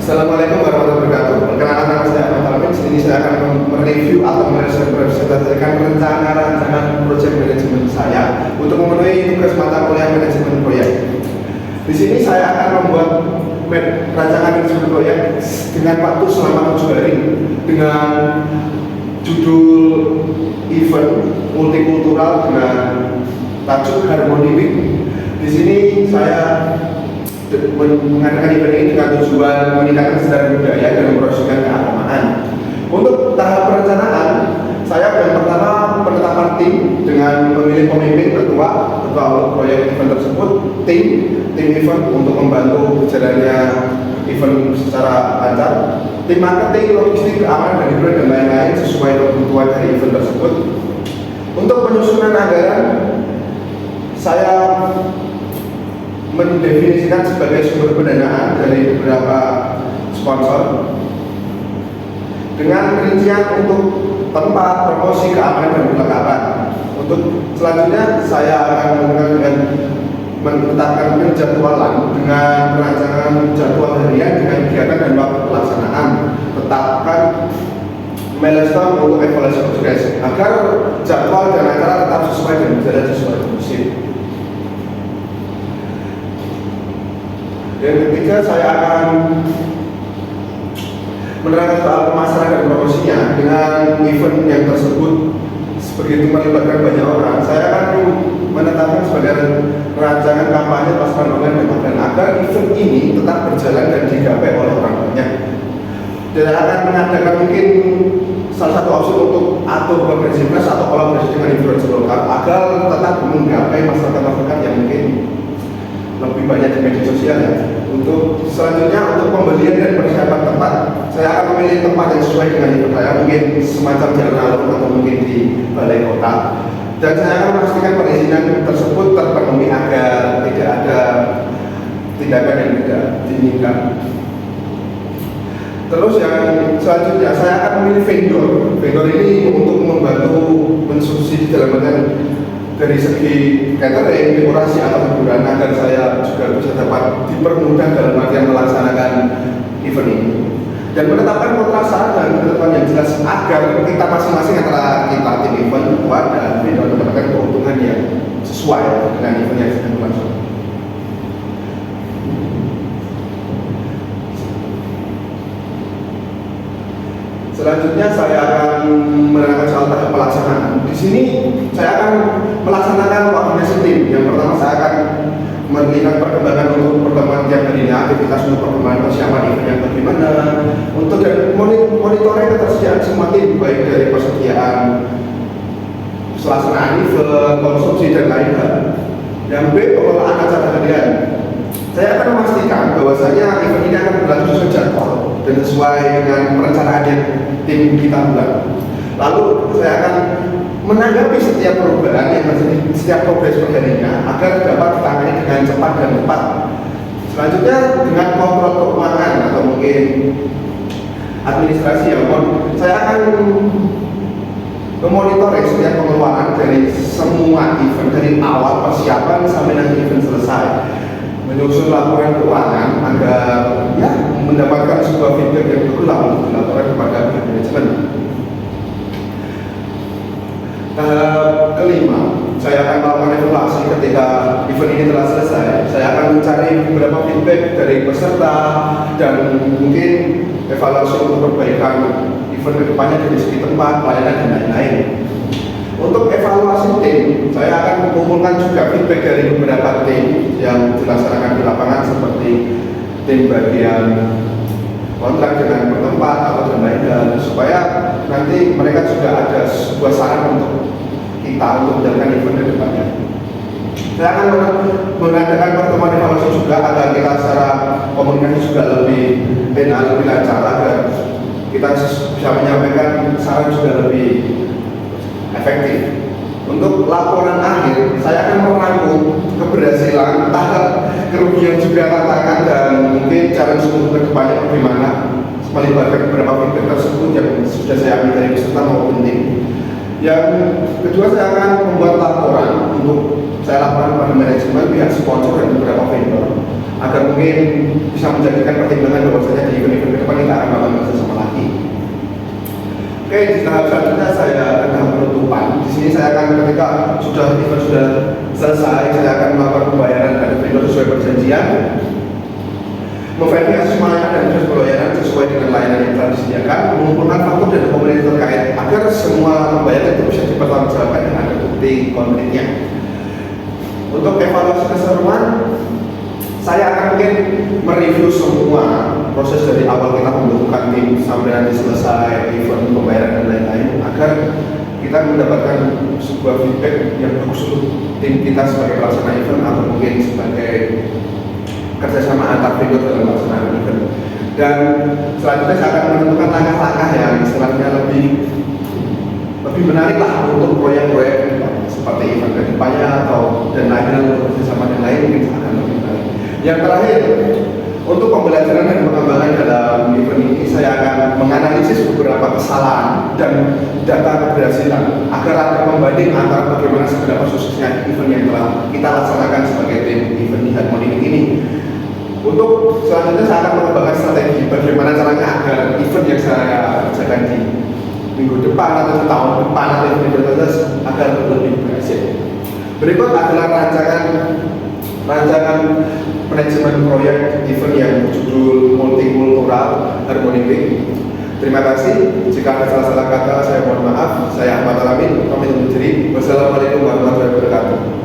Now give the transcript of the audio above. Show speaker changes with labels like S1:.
S1: Assalamualaikum warahmatullahi wabarakatuh. Perkenalkan nama saya Ahmad Alamin. Di sini saya akan mereview atau merepresentasikan rencana-rancangan proyek manajemen saya untuk memenuhi tugas mata kuliah manajemen proyek. Di sini saya akan membuat rancangan manajemen proyek dengan waktu selama 7 hari dengan judul event multikultural dengan tajuk Harmony Week. Di sini saya mengadakan event ini dengan tujuan meningkatkan kesadaran budaya dan mempromosikan keagamaan. Untuk tahap perencanaan, saya yang pertama penetapan tim dengan memilih pemimpin, ketua untuk proyek event tersebut, tim event untuk membantu berjalannya event secara lancar, tim marketing, logistik, keamanan dan hiburan dan lain-lain sesuai kebutuhan dari event tersebut. Untuk penyusunan anggaran, saya mendefinisikan sebagai sumber pendanaan dari beberapa sponsor dengan rincian untuk tempat, promosi, keamanan dan perlengkapan. Untuk selanjutnya saya akan menggunakan menetapkan penjadwalan dengan perancangan jadwal harian dengan kegiatan dan waktu pelaksanaan. Tetapkan milestone untuk evaluasi progres agar jadwal dan acara tetap sesuai dan berjalan sesuai musim. Yang ketiga, saya akan menerangkan soal pemasaran dan promosinya dengan event yang tersebut begitu melibatkan banyak orang. Saya akan menetapkan sebagai rancangan kampanye pasukan online dan offline agar event ini tetap berjalan dan digapai oleh orang banyak. Dan akan mengadakan mungkin salah satu opsi untuk atur progresivitas atau kolaborasi dengan influencer lokal agar tetap menggapai masyarakat yang mungkin lebih banyak di media sosial ya. Untuk selanjutnya untuk pembelian dan persiapan tempat, saya akan memilih tempat yang sesuai dengan event saya, mungkin semacam jalan alun atau mungkin di balai kota. Dan saya akan memastikan perizinan tersebut terpenuhi agar tidak ada tindakan yang tidak diinginkan. Terus yang selanjutnya saya akan memilih vendor. Vendor ini untuk membantu mensubsidi dalam dari segi catering, dekorasi atau hiburan agar saya juga bisa dapat dipermudah dalam artian melaksanakan event ini. Dan menetapkan kontrak dan ketentuan yang jelas agar kita masing-masing antara kita tim event, ketua dan vendor mendapatkan keuntungan yang sesuai dengan event yang sedang berlangsung. Selanjutnya saya akan menerangkan soal tahap pelaksanaan. Di sini saya akan melaksanakan koordinasi tim. Yang pertama saya akan melihat perkembangan untuk pertemuan tiap harinya, aktivitas untuk perkembangan persiapan event yang bagaimana, untuk monitoring ketersediaan semua tim baik dari persediaan pelaksanaan event, konsumsi dan lain-lain. Yang B, pengelolaan acara harian. Saya akan memastikan bahwasanya event ini akan berlangsung sesuai jadwal dan sesuai dengan perencanaan yang tim kita buat. Lalu saya akan menanggapi setiap perubahan yang terjadi, setiap progres perharinya agar dapat ditangani dengan cepat dan tepat. Selanjutnya dengan kontrol keuangan atau mungkin administrasi yang saya akan memonitoring setiap pengeluaran dari semua event dari awal persiapan sampai nanti event selesai. Menyusun laporan keuangan agar ya mendapatkan sebuah feedback yang berulang untuk dilaporkan kepada pihak manajemen. Tahap kelima, saya akan melakukan evaluasi ketika event ini telah selesai. Saya akan mencari beberapa feedback dari peserta dan mungkin evaluasi untuk perbaikan event kedepannya dari segi tempat, pelayanan dan lain-lain. Untuk evaluasi tim, saya akan mengumpulkan juga feedback dari beberapa tim yang dilaksanakan di lapangan seperti tim bagian kontrak dengan bertempat atau dan lain-lain supaya nanti mereka juga ada sebuah saran untuk kita untuk menjalankan event ke depannya. Saya akan mengadakan pertemuan evaluasi juga agar kita secara komunikasi juga lebih benar, lebih lancar agar kita bisa menyampaikan saran juga lebih efektif. Untuk laporan akhir, saya akan merangkum keberhasilan, tahap kerugian juga tantangan dan mungkin cara untuk ke depannya bagaimana melibatkan beberapa feedback tersebut yang sudah saya ambil dari peserta maupun tim. Yang kedua, saya akan membuat laporan untuk saya laporan kepada manajemen, pihak sponsor dan beberapa vendor agar mungkin bisa menjadikan pertimbangan bahwasanya di event-event ke depan kita akan melakukan kerjasama lagi. Oke, di tahap selanjutnya saya akan tahap penutupan. Di sini saya akan ketika event sudah selesai, saya akan melakukan pembayaran dari vendor sesuai perjanjian, memverifikasi semua layanan dan proses pembayaran sesuai dengan layanan yang telah disediakan, mengumpulkan faktur dan dokumen terkait agar semua pembayaran itu bisa dipertanggungjawabkan dengan bukti konkretnya. Untuk evaluasi keseruan, saya akan mungkin mereview semua proses dari awal kita membentukkan tim sampai nanti selesai event pembayaran dan lain-lain agar kita mendapatkan sebuah feedback yang bagus untuk tim kita sebagai pelaksana event atau mungkin sebagai kerjasama antar vendor dalam pelaksanaan event. Dan selanjutnya saya akan menentukan langkah-langkah yang istilahnya lebih menarik lah untuk proyek-proyek seperti event kedepannya atau dan lainnya untuk kerjasama yang lain mungkin akan lebih menarik. Yang terakhir, untuk pembelajaran dan pengembangan dalam event ini saya akan menganalisis beberapa kesalahan dan data keberhasilan agar ada pembanding antara bagaimana seberapa suksesnya event yang telah kita laksanakan sebagai tim event di Harmony ini. Untuk selanjutnya saya akan mengembangkan strategi bagaimana caranya agar event yang saya kerjakan di minggu depan atau di tahun depan atau event berikutnya agar lebih berhasil. Berikut adalah rancangan manajemen proyek event yang berjudul Multikultural Harmony Week. Terima kasih. Jika ada salah-salah kata, saya mohon maaf. Saya Ahmad Alamin, pamit undur diri. Wassalamualaikum warahmatullahi wabarakatuh.